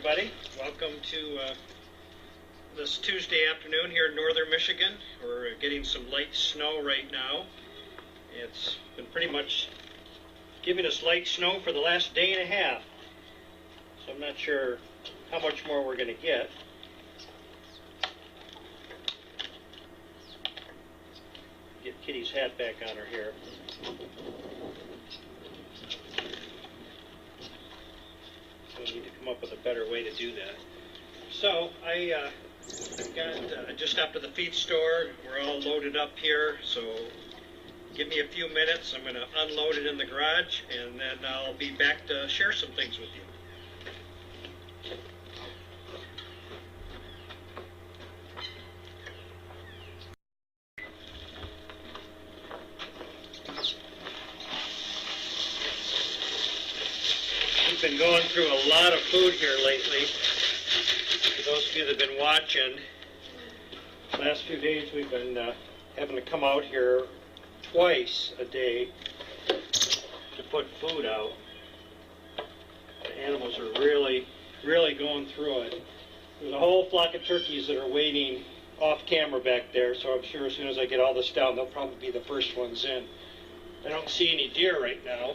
everybody. Welcome to this Tuesday afternoon here in northern Michigan. We're getting some light snow right now. It's been pretty much giving us light snow for the last day and a half. So I'm not sure how much more we're going to get. Get Kitty's hat back on her here. So we need to come up with a better way to do that. So I just stopped at the feed store. We're all loaded up here. So give me a few minutes. I'm going to unload it in the garage, and then I'll be back to share some things with you. We've been going through a lot of food here lately. For those of you that have been watching, the last few days we've been having to come out here twice a day to put food out. The animals are really going through it. There's a whole flock of turkeys that are waiting off camera back there, so I'm sure as soon as I get all this down, they'll probably be the first ones in. I don't see any deer right now.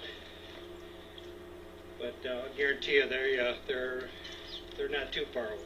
But I'll guarantee you they're not too far away.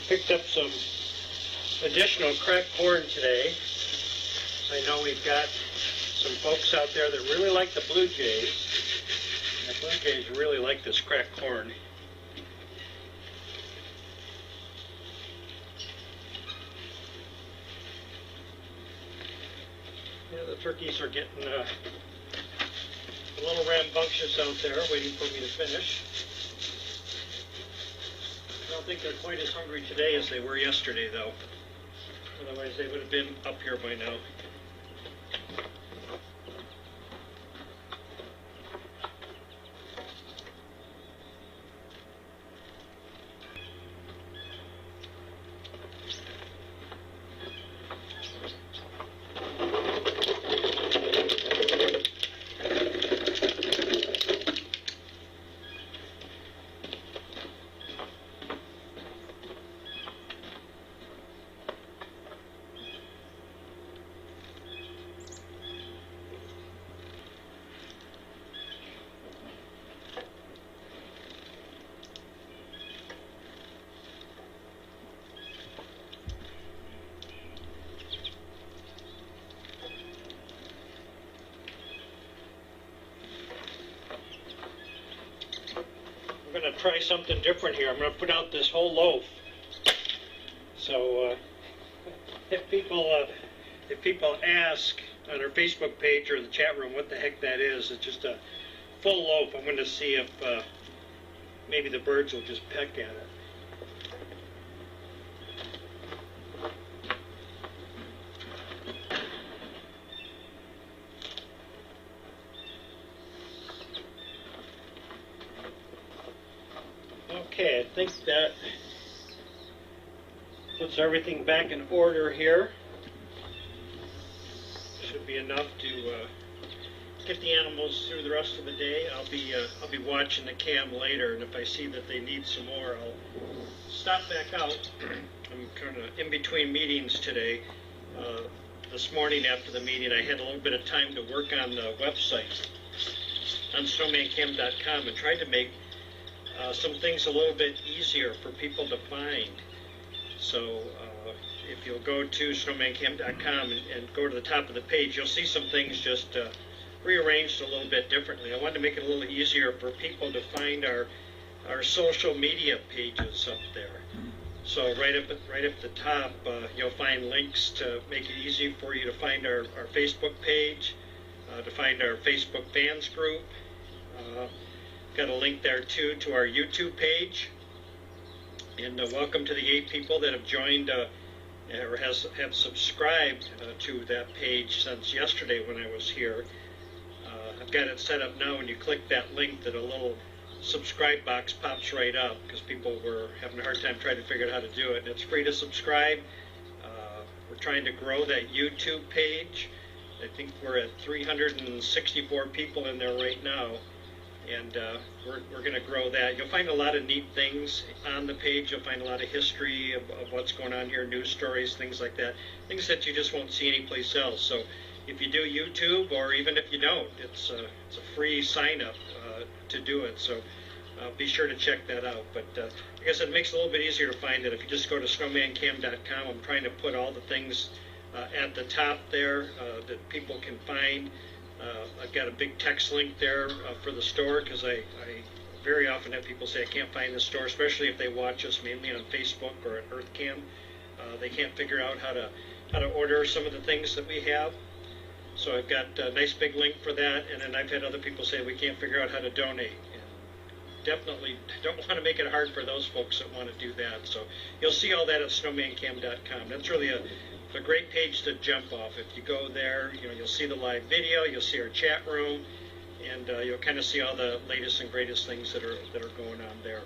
Picked up some additional cracked corn today. I know we've got some folks out there that really like the blue jays. And the blue jays really like this cracked corn. Yeah, the turkeys are getting a little rambunctious out there, waiting for me to finish. I don't think they're quite as hungry today as they were yesterday, though. Otherwise, they would have been up here by now. try something different here. I'm going to put out this whole loaf. So if people ask on our Facebook page or the chat room what the heck that is, it's just a full loaf. I'm going to see if maybe the birds will just peck at it. Okay, I think that puts everything back in order here. Should be enough to get the animals through the rest of the day. I'll be watching the cam later, and if I see that they need some more, I'll stop back out. I'm kind of in between meetings today. This morning after the meeting, I had a little bit of time to work on the website on snowmancam.com and tried to make some things a little bit easier for people to find. So if you'll go to snowmancam.com and go to the top of the page, you'll see some things just rearranged a little bit differently. I wanted to make it a little easier for people to find our social media pages up there. So right up at the top, you'll find links to make it easy for you to find our Facebook page, to find our Facebook fans group. Got a link there too to our YouTube page. And welcome to the 8 people that have joined or have subscribed to that page since yesterday when I was here. I've got it set up now, and you click that link, that a little subscribe box pops right up, because people were having a hard time trying to figure out how to do it. And it's free to subscribe. We're trying to grow that YouTube page. I think we're at 364 people in there right now. And we're going to grow that. You'll find a lot of neat things on the page. You'll find a lot of history of what's going on here, news stories, things like that, things that you just won't see anyplace else. So if you do YouTube, or even if you don't, it's a free sign-up to do it. So be sure to check that out. But I guess it makes it a little bit easier to find it if you just go to snowmancam.com. I'm trying to put all the things at the top there that people can find. I've got a big text link there for the store, because I very often have people say I can't find the store, especially if they watch us mainly on Facebook or at EarthCam. They can't figure out how to order some of the things that we have. So I've got a nice big link for that, and then I've had other people say we can't figure out how to donate. And definitely don't want to make it hard for those folks that want to do that. So you'll see all that at snowmancam.com. That's really a great page to jump off. If you go there, you'll see the live video, you'll see our chat room, and you'll kind of see all the latest and greatest things that are going on there.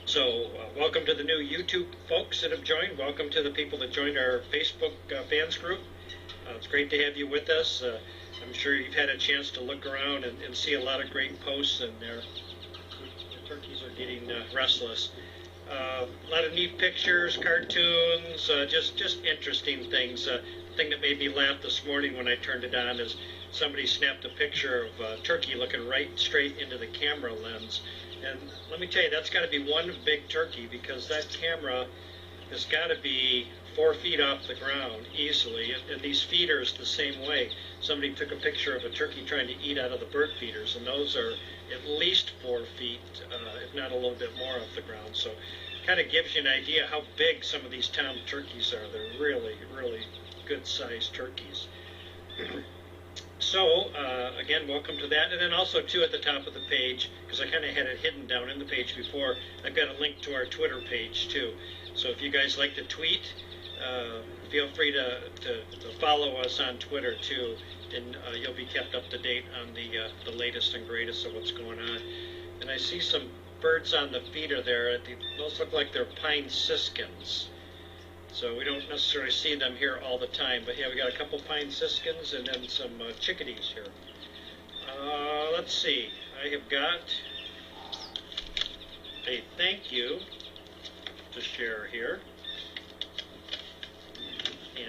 So welcome to the new YouTube folks that have joined. Welcome to the people that joined our Facebook fans group. It's great to have you with us. I'm sure you've had a chance to look around and see a lot of great posts in there. The turkeys are getting restless. A lot of neat pictures, cartoons, just interesting things. The thing that made me laugh this morning when I turned it on is somebody snapped a picture of a turkey looking right straight into the camera lens. And let me tell you, that's got to be one big turkey, because that camera has got to be 4 feet off the ground easily. And these feeders the same way. Somebody took a picture of a turkey trying to eat out of the bird feeders, and those are at least 4 feet, if not a little bit more off the ground. So kind of gives you an idea how big some of these town turkeys are. They're really, really good-sized turkeys. So, again, welcome to that. And then also, too, at the top of the page, because I kind of had it hidden down in the page before, I've got a link to our Twitter page, too. So if you guys like to tweet, feel free to follow us on Twitter, too, and you'll be kept up to date on the latest and greatest of what's going on. And I see some birds on the feeder there. Those look like they're pine siskins. So we don't necessarily see them here all the time, but yeah, we got a couple pine siskins and then some chickadees here. Let's see. I have got a thank you to share here.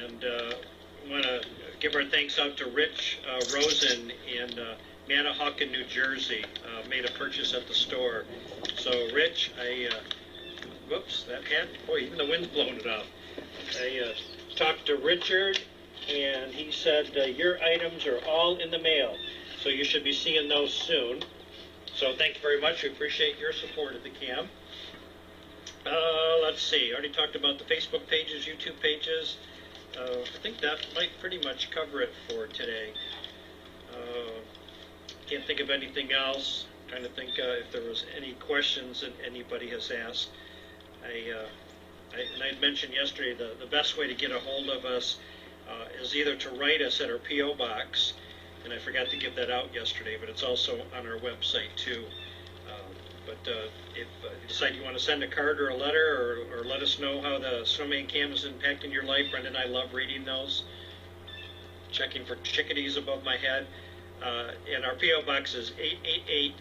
And I want to give our thanks out to Rich Rosen in Manahawkin, New Jersey. Made a purchase at the store. So Rich, whoops, that hat, boy, even the wind's blowing it off. I talked to Richard, and he said your items are all in the mail, so you should be seeing those soon. So thank you very much. We appreciate your support of the cam. Let's see. I already talked about the Facebook pages, YouTube pages. I think that might pretty much cover it for today. Can't think of anything else. Trying to think if there was any questions that anybody has asked. And I mentioned yesterday the best way to get a hold of us is either to write us at our P.O. Box, and I forgot to give that out yesterday, but it's also on our website too. But if you decide you want to send a card or a letter, or let us know how the Snowman cam is impacting your life, Brenda and I love reading those. Checking for chickadees above my head. And our P.O. Box is 888,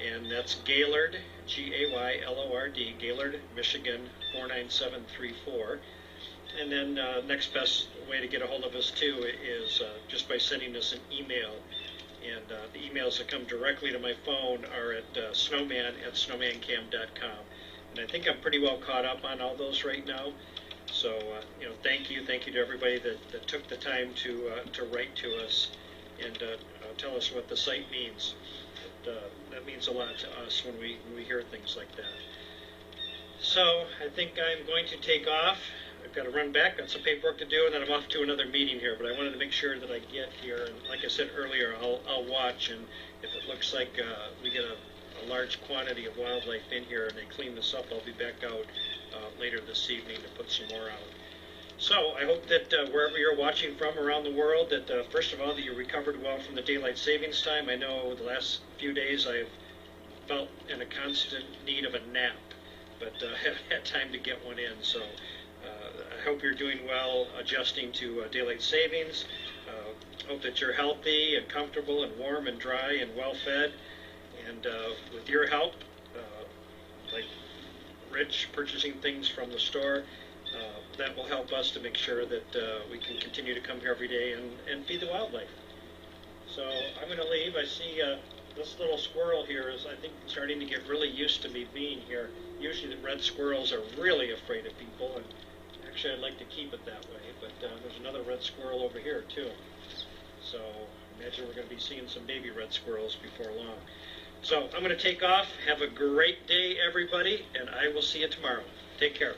and that's Gaylord, Gaylord, Gaylord, Michigan 49734. And then next best way to get a hold of us too is just by sending us an email. And the emails that come directly to my phone are at snowman@snowmancam.com. And I think I'm pretty well caught up on all those right now. So thank you to everybody that took the time to write to us and tell us what the site means. That means a lot to us when we hear things like that. So I think I'm going to take off. I've got to run back, got some paperwork to do, and then I'm off to another meeting here. But I wanted to make sure that I get here, and like I said earlier, I'll watch, and if it looks like we get a large quantity of wildlife in here and they clean this up, I'll be back out later this evening to put some more out. So I hope that wherever you're watching from around the world, that first of all, that you recovered well from the daylight savings time. I know the last few days I've felt in a constant need of a nap, but haven't had time to get one in. So I hope you're doing well adjusting to daylight savings. Hope that you're healthy and comfortable and warm and dry and well fed. And with your help, like Rich purchasing things from the store, that will help us to make sure that we can continue to come here every day and feed the wildlife. So I'm going to leave. I see this little squirrel here is, I think, starting to get really used to me being here. Usually the red squirrels are really afraid of people, and actually I'd like to keep it that way, but there's another red squirrel over here too. So I imagine we're going to be seeing some baby red squirrels before long. So I'm going to take off. Have a great day, everybody, and I will see you tomorrow. Take care.